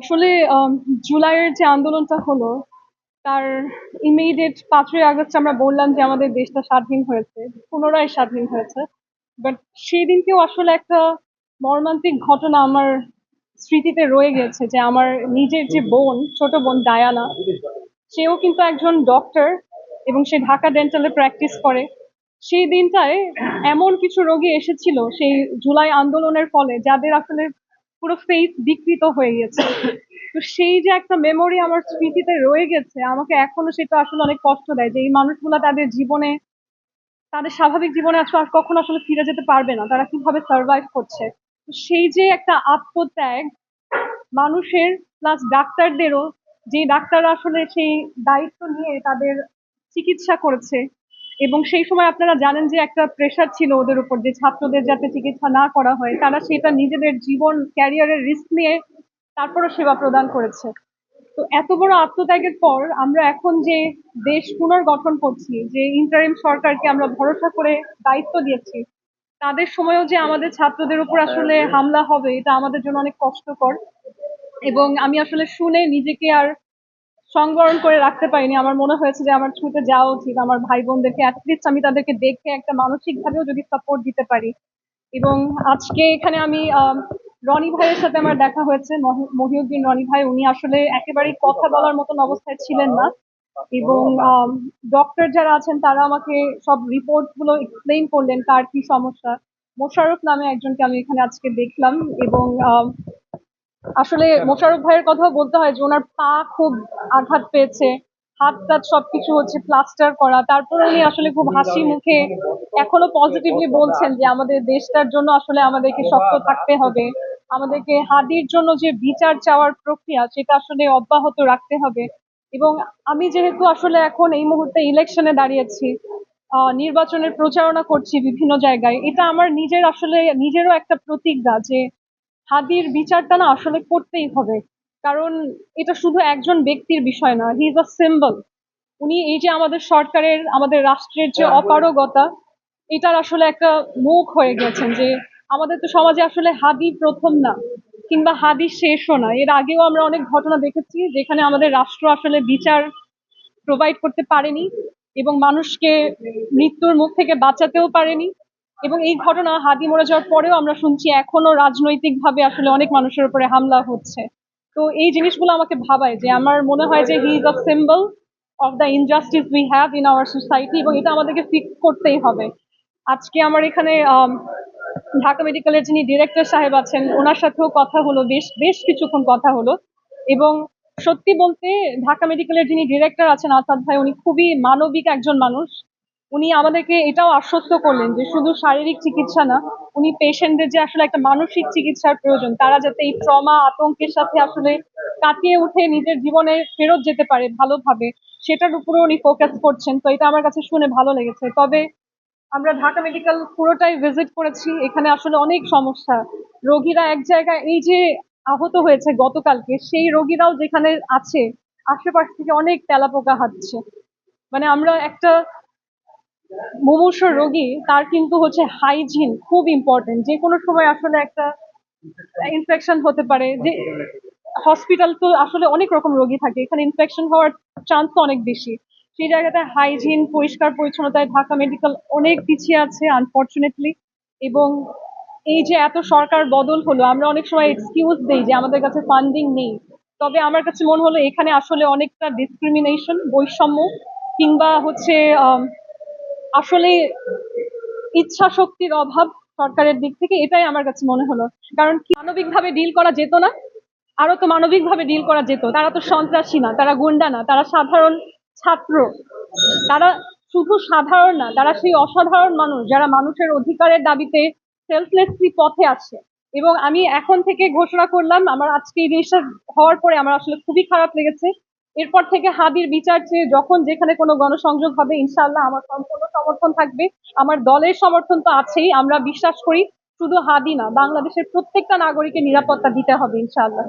আসলে জুলাইয়ের যে আন্দোলনটা হলো, তার ইমিডিয়েট ৫ই আগস্ট আমরা বললাম যে আমাদের দেশটা স্বাধীন হয়েছে, পুনরায় স্বাধীন হয়েছে। বাট সেই দিনকেও আসলে একটা মর্মান্তিক ঘটনা আমার স্মৃতিতে রয়ে গেছে যে আমার নিজের যে বোন, ছোট বোন ডায়ানা, সেও কিন্তু একজন ডক্টর এবং সে ঢাকা ডেন্টালে প্র্যাকটিস করে। সেই দিনটায় এমন কিছু রোগী এসেছিল সেই জুলাই আন্দোলনের ফলে যাদের আসলে পুরো ফেস বিকৃত হয়ে গেছে। তো সেই যে একটা মেমোরি আমার স্মৃতিতে রয়ে গেছে, আমাকে এখনো সেটা আসলে অনেক কষ্ট দেয় যে এই মানুষগুলো তাদের জীবনে, তাদের স্বাভাবিক জীবনে আসলে আর কখনো আসলে ফিরে যেতে পারবে না, তারা কিভাবে সার্ভাইভ করছে। তো সেই যে একটা আত্মত্যাগ মানুষের, প্লাস ডাক্তারদেরও, যে ডাক্তাররা আসলে সেই দায়িত্ব নিয়ে তাদের চিকিৎসা করেছে। এবং সেই সময় আপনারা জানেন যে একটা প্রেশার ছিল ওদের উপর যে ছাত্রদের যাতে চিকিৎসা না করা হয়, তারা সেটা নিজেদের জীবন ক্যারিয়ারের রিস্ক নিয়ে তারপরও সেবা প্রদান করেছে। তো এত বড় আত্মত্যাগের পর আমরা এখন যে দেশ পুনর্গঠন করছি, যে ইন্টারিম সরকারকে আমরা ভরসা করে দায়িত্ব দিয়েছি, তাদের সময়ও যে আমাদের ছাত্রদের উপর আসলে হামলা হবে, এটা আমাদের জন্য অনেক কষ্টকর। এবং আমি আসলে শুনে নিজেকে আর সংবরণ করে রাখতে পারিনি। আমার মনে হয়েছে যে আমার ছুটে যাওয়া উচিত। আমার ভাই বোনদেরকে এটলিস্ট আমি তাদেরকে দেখে একটা মানসিক ভাবেও যদি সাপোর্ট দিতে পারি। এবং আজকে এখানে আমি রনি ভাইয়ের সাথে আমার দেখা হয়েছে, মহিউদ্দিন রনি ভাই। উনি আসলে একেবারেই কথা বলার মতন অবস্থায় ছিলেন না। এবং ডক্টর যারা আছেন তারা আমাকে সব রিপোর্ট গুলো এক্সপ্লেইন করলেন কার কি সমস্যা। মোশাররফ নামে একজনকে আমি এখানে আজকে দেখলাম। এবং আসলে মোশাররফ ভাইয়ের কথাও বলতে হয় যে ওনার পা খুব আঘাত পেয়েছে, হাত টাত সবকিছু হচ্ছে প্লাস্টার করা, তারপরে উনি আসলে খুব হাসি মুখে এখনো পজিটিভলি বলছেন যে আমাদের দেশটার জন্য আসলে আমাদেরকে শক্ত থাকতে হবে, আমাদেরকে হাদির জন্য যে বিচার চাওয়ার প্রক্রিয়া সেটা আসলে অব্যাহত রাখতে হবে। এবং আমি যেহেতু আসলে এখন এই মুহূর্তে ইলেকশনে দাঁড়িয়েছি, নির্বাচনের প্রচারণা করছি বিভিন্ন জায়গায়, এটা আমার নিজের আসলে নিজেরও একটা প্রতিজ্ঞা যে হাদির বিচারটা না আসলে করতেই হবে। কারণ এটা শুধু একজন ব্যক্তির বিষয় না, হি ইজ আ সিম্বল। উনি এই যে আমাদের সরকারের, আমাদের রাষ্ট্রের যে অপারগতা, এটার আসলে একটা মুখ হয়ে গেছেন। যে আমাদের তো সমাজে আসলে হাদি প্রথম না, কিংবা হাদি শেষও না। এর আগেও আমরা অনেক ঘটনা দেখেছি যেখানে আমাদের রাষ্ট্র আসলে বিচার প্রোভাইড করতে পারেনি এবং মানুষকে মৃত্যুর মুখ থেকে বাঁচাতেও পারেনি। এবং এই ঘটনা হাদি মরে যাওয়ার পরেও আমরা শুনছি এখনো রাজনৈতিক ভাবে আসলে অনেক মানুষের উপরে হামলা হচ্ছে। তো এই জিনিসগুলো আমাকে ভাবায় যে আমার মনে হয় যে he is a symbol of the injustice we have in our society, এবং এটা আমাদেরকে ফিক্স করতেই হবে। আজকে আমার এখানে ঢাকা মেডিকেলের যিনি ডিরেক্টর সাহেব আছেন ওনার সাথেও কথা হলো, বেশ বেশ কিছুক্ষণ কথা হলো। এবং সত্যি বলতে ঢাকা মেডিকেলের যিনি ডিরেক্টর আছেন আসাদ ভাই, উনি খুবই মানবিক একজন মানুষ। উনি আমাদেরকে এটাও আশ্বস্ত করলেন যে শুধু শারীরিক চিকিৎসা না, উনি পেশেন্টদের যে আসলে একটা মানসিক চিকিৎসার প্রয়োজন, তারা যাতে এই ট্রমা আতঙ্কের সাথে আসলে কাটিয়ে উঠে নিজের জীবনে ফেরত যেতে পারে ভালোভাবে, সেটার উপরে উনি ফোকাস করছেন। তো এটা আমার কাছে শুনে ভালো লেগেছে। তবে আমরা ঢাকা মেডিকেল পুরোটাই ভিজিট করেছি, এখানে আসলে অনেক সমস্যা। রোগীরা এক জায়গায়, এই যে আহত হয়েছে গতকালকে, সেই রোগীরাও যেখানে আছে আশেপাশ থেকে অনেক তেলাপোকা হাঁটছে। মানে আমরা একটা মুমূর্ষ রোগী, তার কিন্তু হচ্ছে হাইজিন খুব ইম্পর্টেন্ট। যে কোনো সময় আসলে একটা ইনফেকশন হতে পারে। যে হসপিটাল তো আসলে অনেক রকম রোগী থাকে, এখানে ইনফেকশন হওয়ার চান্স তো অনেক বেশি। সেই জায়গাটা হাইজিন, পরিষ্কার পরিচ্ছন্নতায় ঢাকা মেডিকেল অনেক পিছিয়ে আছে আনফরচুনেটলি। এবং এই যে এত সরকার বদল হলো, আমরা অনেক সময় এক্সকিউজ দেই যে আমাদের কাছে ফান্ডিং নেই। তবে আমার কাছে মনে হলো এখানে আসলে অনেকটা ডিসক্রিমিনেশন, বৈষম্য, কিংবা হচ্ছে আসলে ইচ্ছা শক্তির অভাব সরকারের দিক থেকে, এটাই আমার কাছে মনে হলো। কারণ কি মানবিকভাবে ডিল করা যেত না? আরো তো মানবিকভাবে ডিল করা যেত। তারা তো সন্ত্রাসী না, তারা গুন্ডা না, তারা সাধারণ ছাত্র। তারা শুধু সাধারণ না, তারা সেই অসাধারণ মানুষ যারা মানুষের অধিকারের দাবিতে সেলফলেসলি পথে আসে। এবং আমি এখন থেকে ঘোষণা করলাম, আমার আজকে এই জিনিসটা হওয়ার পরে আমার আসলে খুবই খারাপ লেগেছে। এরপর থেকে হাদির বিচার চেয়ে যখন যেখানে কোনো গণসংযোগ হবে, ইনশাআল্লাহ আমার সম্পূর্ণ সমর্থন থাকবে। আমার দলের সমর্থন তো আছেই। আমরা বিশ্বাস করি শুধু হাদি না, বাংলাদেশের প্রত্যেকটা নাগরিকের নিরাপত্তা দিতে হবে ইনশাআল্লাহ।